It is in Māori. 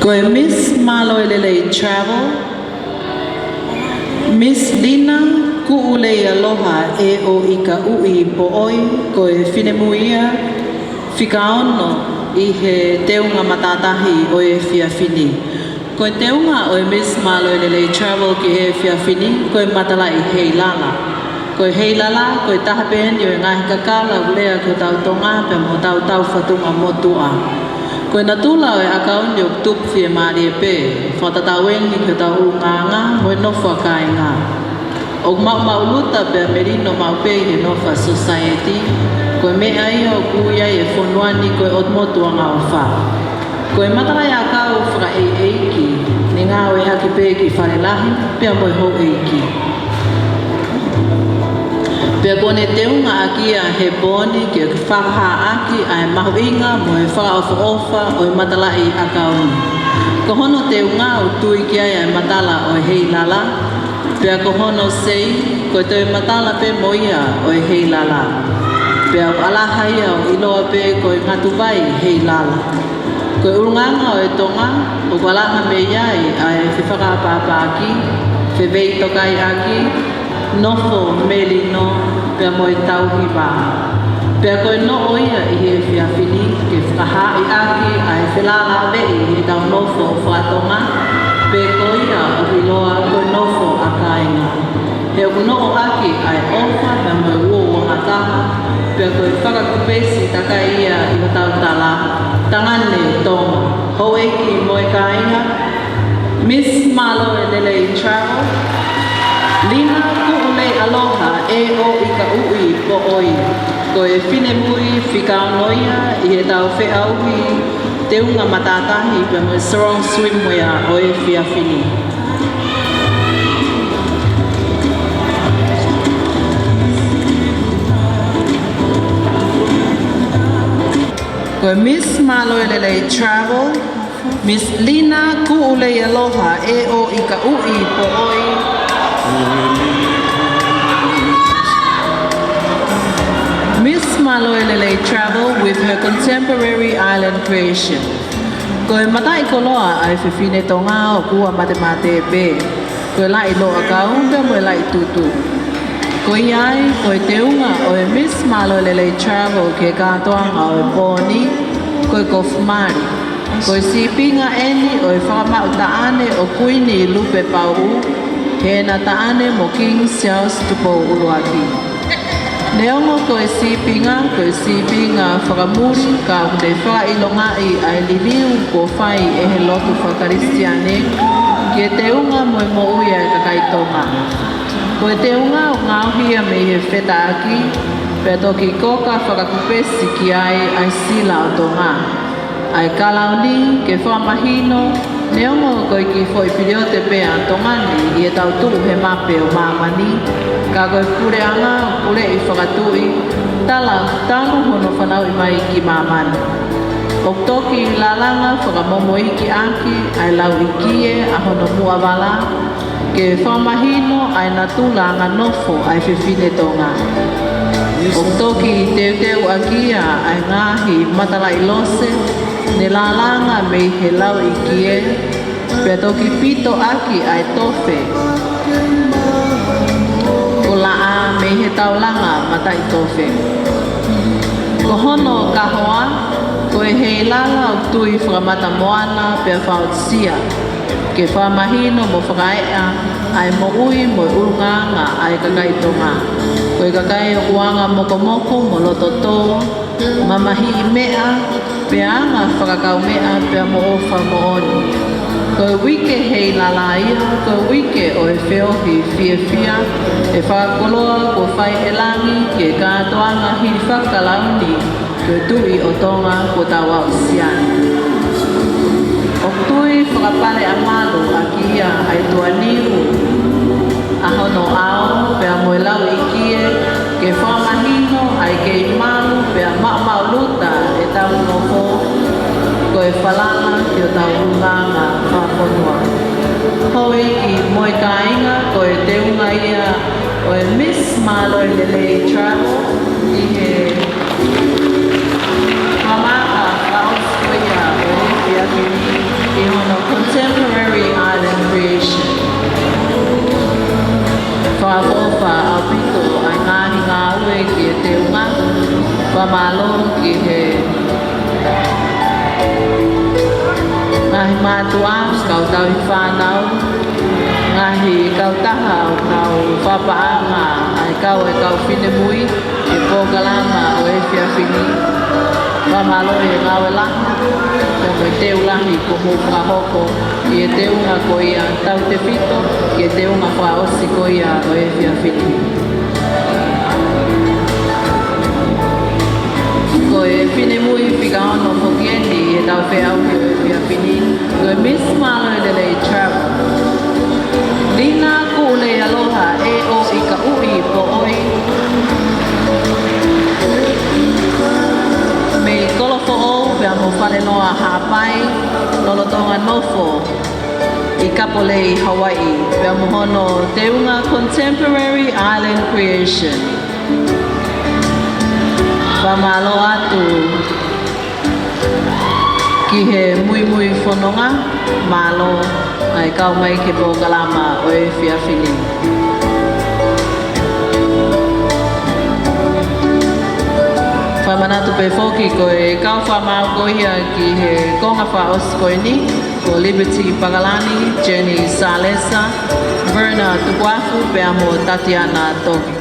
Koe Miss Maloi Lele Travel, Miss Lina Ku'ulei Aloha e o ika ui po'oi koe whinemuia whikaono I he teunga matatahi o e whiawhini. Koe teunga o e Miss Maloi Lele Travel ki e whiawhini koe matalai hei lala. Koe hei lala, koe tahapeni o e ngahi kakala ulea koe tau tonga pe mo tau whatunga motua. Koe na tula o e akauni o tup whia maari e pe, whatatawengi koe tau unganga mo e nofua kai ngā. O mauluta pe merino maupe he nofa society, koe mea ia o kuia e whonuani koe o motua ngā o wha. Koe matarai a kau whaka eiki, ni ngā o e haki pe ki wharelahi, pia mo e ho eiki. Pea kone teunga akia he boni ki whakaha aki ai mahu inga mo e whakaofa o e matalai a kauni. Ko hono teunga o tui ki ai matala o e hei lala. Pea ko hono sei ko te matala pe moia o e hei lala. Pea o alahaia o iloa pe ko e ngatupai hei lala. Ko e urunganga o e tonga o walaha me iai ai whakapapa aki, whewei tokai aki, nofo melino pea mo e tauhi wā. Pea koe no oia I he whiawhini ke whakaha I aki ai whelala vei he tau nofo whatonga. Pea koia o iloa koe nofo a kāinga. He o no o aki ai ofa pea mo e uo wahataha. Pea koe whakakupesi takai ia I o tau tala. Tangane tonga. Ho eiki mo e kāinga. Miss Maloi Lele Travel. Lina ku'ulei aloha e o ika ui po oi. Ko e whinemui whikaonoia I he tau whiauhi teunga matatahi pe mo strong swimwear o e whiawhini. Ko Miss Maloi Lele Travel, Miss Lina ku'ulei aloha e o ika ui po oi. Miss Maloi Lele Travel with her contemporary island creation. Koe matai koloa ai whiwhine tonga o kua mate pe. Koe lai loa kau pe mo lai tutu. Koe ai koe teunga o e Miss Maloi Lele Travel ke kātoanga o e pōni koe kofumari. Koe sipinga eni o e whakamau taane o kuini lupe pau. He na taane mo King Charles tupo uruaki. Neongo koe sipinga whakamuri ka unde whakailongai ai liliu ko whai e he lotu whakaristiane ki te unga mo e mo uia e kakaitonga. Koe te unga o ngauhia me he wheta aki, pia toki koka whakakupesi ki ai sila o tonga. Ai kalauni ke whamahino, neongo koe ki whoi piriote pea tongani I e tau tuu he mape o mamani, ka koe pureanga o pure I whakatui, tala tanu hono whanau I mai ki mamani. O toki lalanga whakamomo iki aki, ai lau ikie a hono muawala, ke whamahino ai natulanga nofo ai whiwhine tonga. O toki teu akia ai ngahi matalai lose, ne lalanga me he lau ikie, pia toki pito aki ai tofe. Ko laa me he taulanga matai tofe. Ko hono kahoa, ko e hei lala o tui whakamata moana pia whaotsia. Ke whamahino mo whakaea, ai mo ui mo urunganga ai kakaitonga. Ko e kakai o kuanga mokomoko mo lototo, mamahi I mea, peanga whakakau mea pia mo ofa mo oni. Ko e wike hei lalaia, ko e wike o e whiohi whia, e whakakoloa ko whai elangi ke kātoanga hi whakalauni, ko e tui o tonga ko tawa o siani. O tui whakapare a malu a kia ai tuaniu, a hono ao pia mo e lau ikie, ke whamahino ai ke malu pia mauluta e tau nofo, ko e whalanga ki o tau unganga whakonua. Hoi ki moe kāinga ko e teunga ia o e Miss Maloi Lele Travel I he mamaka ka o skuia o e whiawhini I hono Pamalo ki he ngahi matua kau tau i whanau ngahi kau taha o kau whapaanga ai kau e kau whine mui e pōkalama o e whiawhini Pamalo e ngau e laha Pea mo i te ulahi ko mō hoko i e te unga ko ia tau te whito i e te unga wha osi ko ia o e whiawhini Ko e whine mui whika ono whokieni e tau whea uki o e whiawhini Ko e Miss Malolelei Travel Nina ku le aloha e o i ka ui po oi Me kolofo o pea mo whale noa hapai lolotonga nofo I Kapolei, Hawaii pea mo hono te unga Contemporary Island Creation Pamalo atu ki he mui whanonga malo ai kau mai ke pōkalama o e whiawhini. Whamanatu pe whoki ko e kau whamau kohia ki he konga wha oskoi ni ko Liberty Pagalani, Jenny Salesa, Verna Tuguafu, pe amo Tatiana Toki.